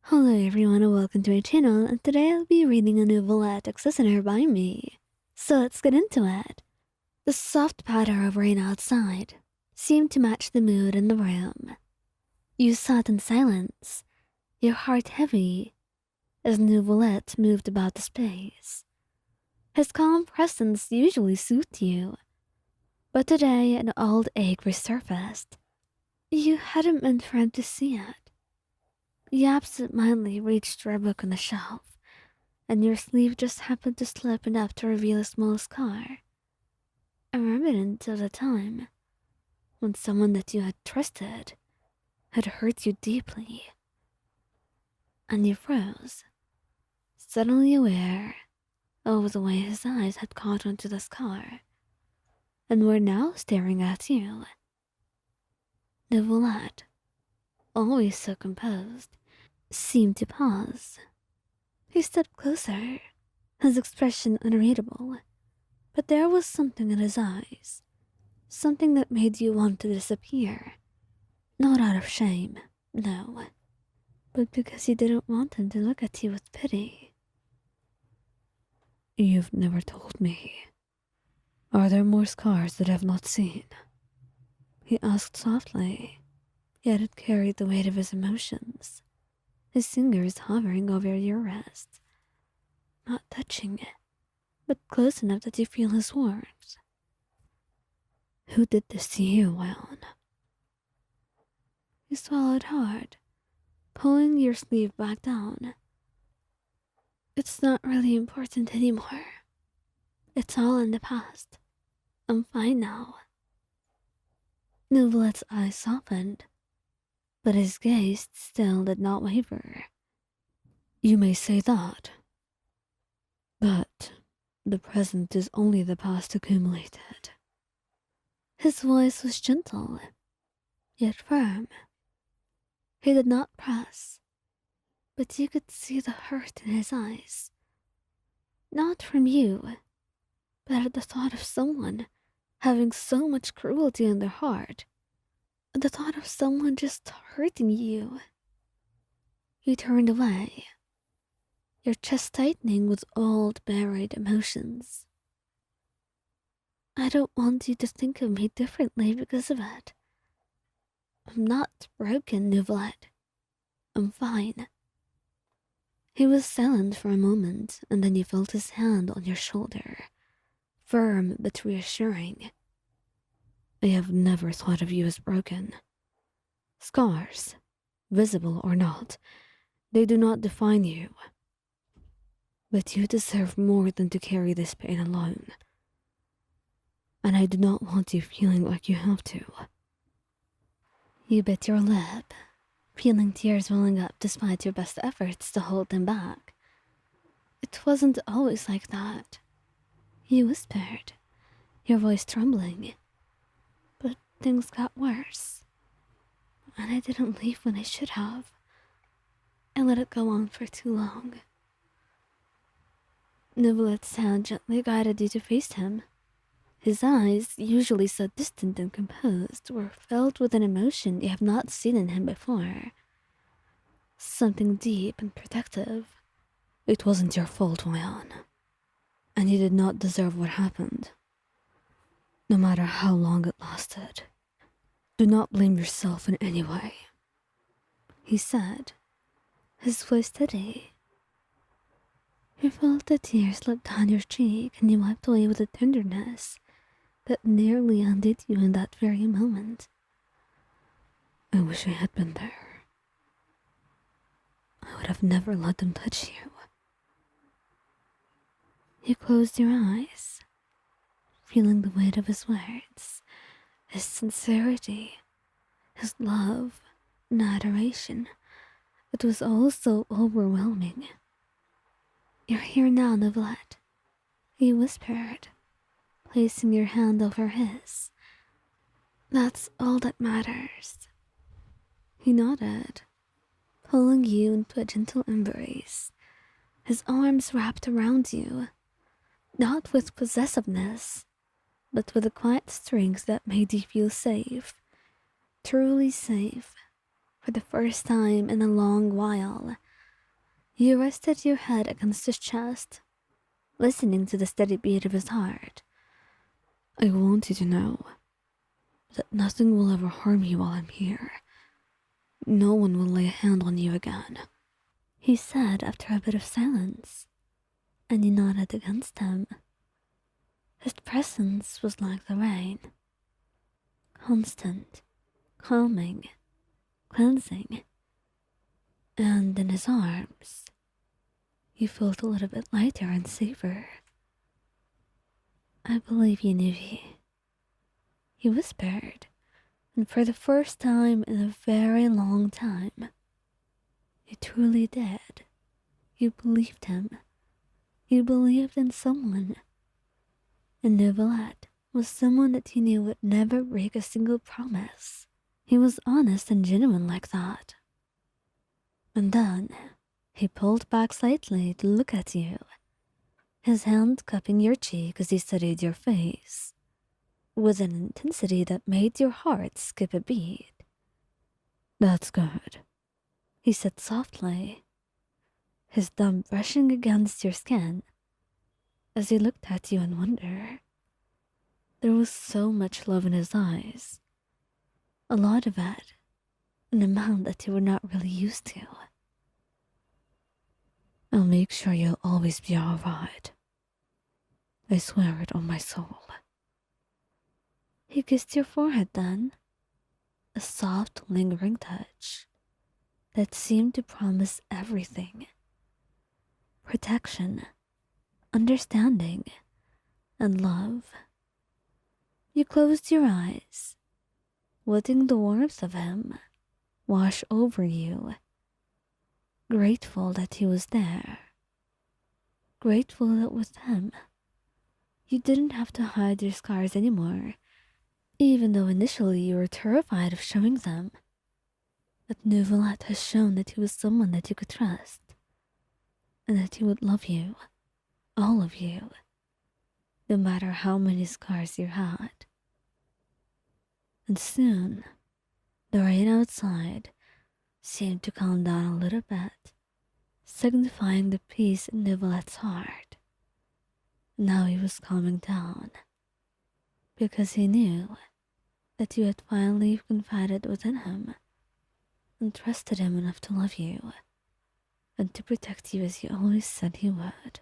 Hello everyone and welcome to my channel, and today I'll be reading a Neuvillette Listener by me. So let's get into it. The soft patter of rain outside seemed to match the mood in the room. You sat in silence, your heart heavy, as Neuvillette moved about the space. His calm presence usually soothed you, but today an old ache resurfaced. You hadn't meant for him to see it. You absent-mindedly reached for a book on the shelf, and your sleeve just happened to slip enough to reveal a small scar. A remnant of the time when someone that you had trusted had hurt you deeply. And you froze, suddenly aware of the way his eyes had caught onto the scar, and were now staring at you. Neuvillette, always so composed, seemed to pause. He stepped closer, his expression unreadable, but there was something in his eyes, something that made you want to disappear. Not out of shame, no, but because you didn't want him to look at you with pity. You've never told me. Are there more scars that I've not seen? He asked softly, yet it carried the weight of his emotions, his fingers hovering over your wrist, not touching it, but close enough that you feel his warmth. Who did this to you, Leon? You swallowed hard, pulling your sleeve back down. It's not really important anymore. It's all in the past. I'm fine now. Neuvillette's eyes softened, but his gaze still did not waver. You may say that, but the present is only the past accumulated. His voice was gentle, yet firm. He did not press, but you could see the hurt in his eyes. Not from you, but at the thought of someone having so much cruelty in their heart, at the thought of someone just hurting you. You turned away, your chest tightening with old buried emotions. I don't want you to think of me differently because of it. I'm not broken, Neuvillette. I'm fine. He was silent for a moment, and then you felt his hand on your shoulder, firm but reassuring. I have never thought of you as broken. Scars, visible or not, they do not define you. But you deserve more than to carry this pain alone. And I do not want you feeling like you have to. You bit your lip, feeling tears welling up despite your best efforts to hold them back. It wasn't always like that. You whispered, your voice trembling. But things got worse. And I didn't leave when I should have. I let it go on for too long. Neuvillette's hand gently guided you to face him. His eyes, usually so distant and composed, were filled with an emotion you have not seen in him before. Something deep and protective. It wasn't your fault, Leon. And you did not deserve what happened. No matter how long it lasted. Do not blame yourself in any way, he said, his voice steady. You felt the tears slip down your cheek, and you wiped away with a tenderness that nearly undid you in that very moment. I wish I had been there. I would have never let them touch you. You closed your eyes, feeling the weight of his words, his sincerity, his love and adoration. It was all so overwhelming. You're here now, Neuvillette, he whispered, placing your hand over his. That's all that matters. He nodded, pulling you into a gentle embrace, his arms wrapped around you, not with possessiveness, but with a quiet strength that made you feel safe, truly safe, for the first time in a long while. You rested your head against his chest, listening to the steady beat of his heart. I want you to know that nothing will ever harm you while I'm here. No one will lay a hand on you again. He said after a bit of silence, and you nodded against him. His presence was like the rain, constant, calming, cleansing. And in his arms, you felt a little bit lighter and safer. I believe you, Neuvy, he whispered, and for the first time in a very long time, you truly did. You believed him. You believed in someone. And Neuvillette was someone that you knew would never break a single promise. He was honest and genuine like that. And then he pulled back slightly to look at you, his hand cupping your cheek as he studied your face, with an intensity that made your heart skip a beat. That's good, he said softly, his thumb brushing against your skin as he looked at you in wonder. There was so much love in his eyes, a lot of it, an amount that you were not really used to. I'll make sure you'll always be all right. I swear it on my soul. He kissed your forehead then, a soft, lingering touch that seemed to promise everything: protection, understanding, and love. You closed your eyes, letting the warmth of him wash over you, grateful that he was there, grateful that with him, you didn't have to hide your scars anymore, even though initially you were terrified of showing them. That Neuvillette has shown that he was someone that you could trust, and that he would love you, all of you, no matter how many scars you had. And soon, the rain outside seemed to calm down a little bit, signifying the peace in Neuvillette's heart. Now he was calming down, because he knew that you had finally confided within him and trusted him enough to love you and to protect you as you always said he would.